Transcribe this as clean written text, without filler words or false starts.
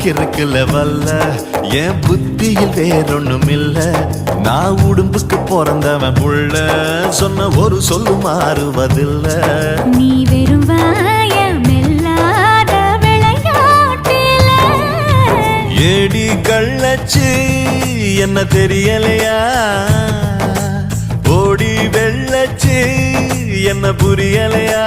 கிறுக்குல வல்ல என் புத்தியில் வேறொன்னும் இல்ல. நான் உடும்புக்கு பிறந்தவன் புள்ள, சொன்ன ஒரு சொல்லு மாறுவதில்ல. நீ வெறும் வாயமில்லாத விளையாட்டில ஏடி கள்ளச்சு என்ன தெரியலையா, ஓடி வெள்ளச்சு என்ன புரியலையா.